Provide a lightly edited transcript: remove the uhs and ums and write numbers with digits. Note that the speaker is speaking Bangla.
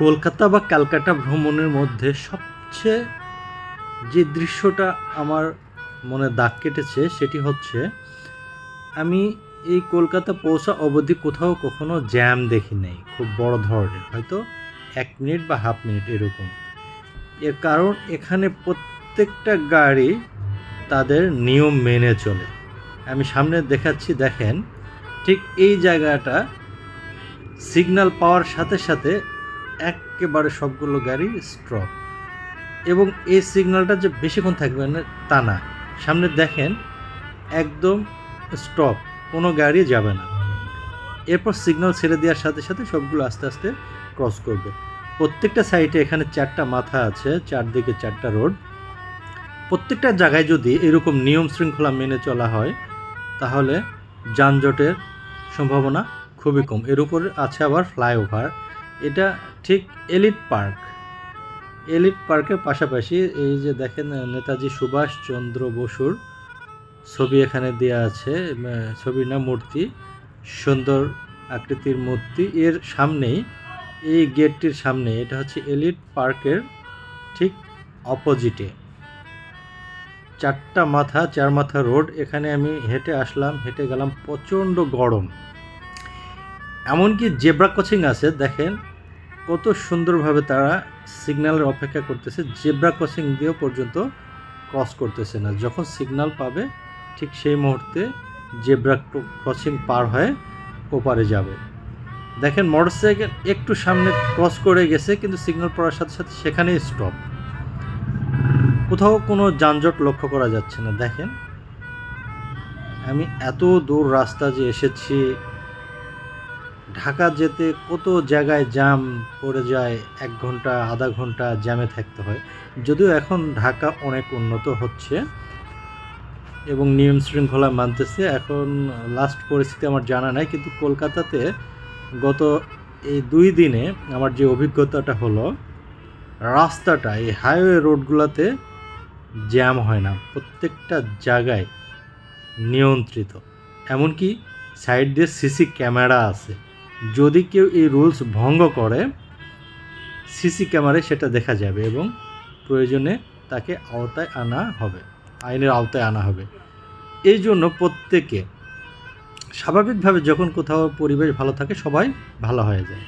কলকাতা বা ক্যালকাটা ভ্রমণের মধ্যে সবচেয়ে যে দৃশ্যটা আমার মনে দাগ কেটেছে সেটি হচ্ছে আমি এই কলকাতা পৌঁছা অবধি কোথাও কখনো জ্যাম দেখি নাই খুব বড় ধরনের, হয়তো 1 মিনিট বা হাফ মিনিট এরকম। এর কারণ এখানে প্রত্যেকটা গাড়ি তাদের নিয়ম মেনে চলে। আমি সামনে দেখাচ্ছি, দেখেন ঠিক এই জায়গাটা সিগন্যাল পাওয়ার সাথে সাথে একেবারে সবগুলো গাড়ি স্টপ, এবং এই সিগন্যালটা যে বেশিক্ষণ থাকবে না তা না। সামনে দেখেন একদম স্টপ, কোনো গাড়ি যাবে না। এরপর সিগন্যাল ছেড়ে দেওয়ার সাথে সাথে সবগুলো আস্তে আস্তে ক্রস করবে। প্রত্যেকটা সাইডে এখানে 4টা মাথা আছে, চারদিকে 4টা রোড। প্রত্যেকটা জায়গায় যদি এরকম নিয়ম শৃঙ্খলা মেনে চলা হয় তাহলে যানজটের সম্ভাবনা খুবই কম। এর উপর আছে আবার ফ্লাইওভার। এটা ঠিক এলিট পার্কের পাশাপাশি এই যে দেখেন নেতাজি সুভাষচন্দ্র বসুর ছবি এখানে দেওয়া আছে, ছবি না মূর্তি, সুন্দর আকৃতির মূর্তি। এর সামনেই এই গেটটির সামনে, এটা হচ্ছে এলিট পার্কের ঠিক অপোজিটে 4টা মাথা, 4 মাথা রোড। এখানে আমি হেঁটে আসলাম, হেঁটে গেলাম, প্রচণ্ড গরম। এমনকি জেব্রা ক্রসিং আছে, দেখেন কত সুন্দরভাবে তারা সিগন্যালের অপেক্ষা করতেছে। জেব্রা ক্রসিং দিয়েও পর্যন্ত ক্রস করতেছে না, যখন সিগন্যাল পাবে ঠিক সেই মুহূর্তে জেব্রা ক্রসিং পার হয়ে ওপারে যাবে। দেখেন মোটরসাইকেল একটু সামনে ক্রস করে গেছে, কিন্তু সিগন্যাল পড়ার সাথে সাথে সেখানেই স্টপ। কোথাও কোনো যানজট লক্ষ্য করা যাচ্ছে না। দেখেন আমি এত দূর রাস্তা যে এসেছি, ঢাকা যেতে কত জায়গায় জ্যাম পড়ে যায়, 1 ঘন্টা আধা ঘন্টা জ্যামে থাকতে হয়। যদিও এখন ঢাকা অনেক উন্নত হচ্ছে এবং নিয়ম শৃঙ্খলা মানতেছে, এখন লাস্ট পরিস্থিতি আমার জানা নাই, কিন্তু কলকাতাতে গত এই 2 দিনে আমার যে অভিজ্ঞতাটা হলো, রাস্তাটা এই হাইওয়ে রোডগুলোতে জ্যাম হয় না, প্রত্যেকটা জায়গায় নিয়ন্ত্রিত। এমনকি সাইড দিয়ে সিসি ক্যামেরা আছে, যদি কেউ এই রুলস ভঙ্গ করে সিসি ক্যামেরায় সেটা দেখা যাবে এবং প্রয়োজনে তাকে আইনের আওতায় আনা হবে। এই জন্য প্রত্যেকে স্বাভাবিকভাবে যখন কোথাও পরিবেশ ভালো থাকে সবাই ভালো হয়ে যায়।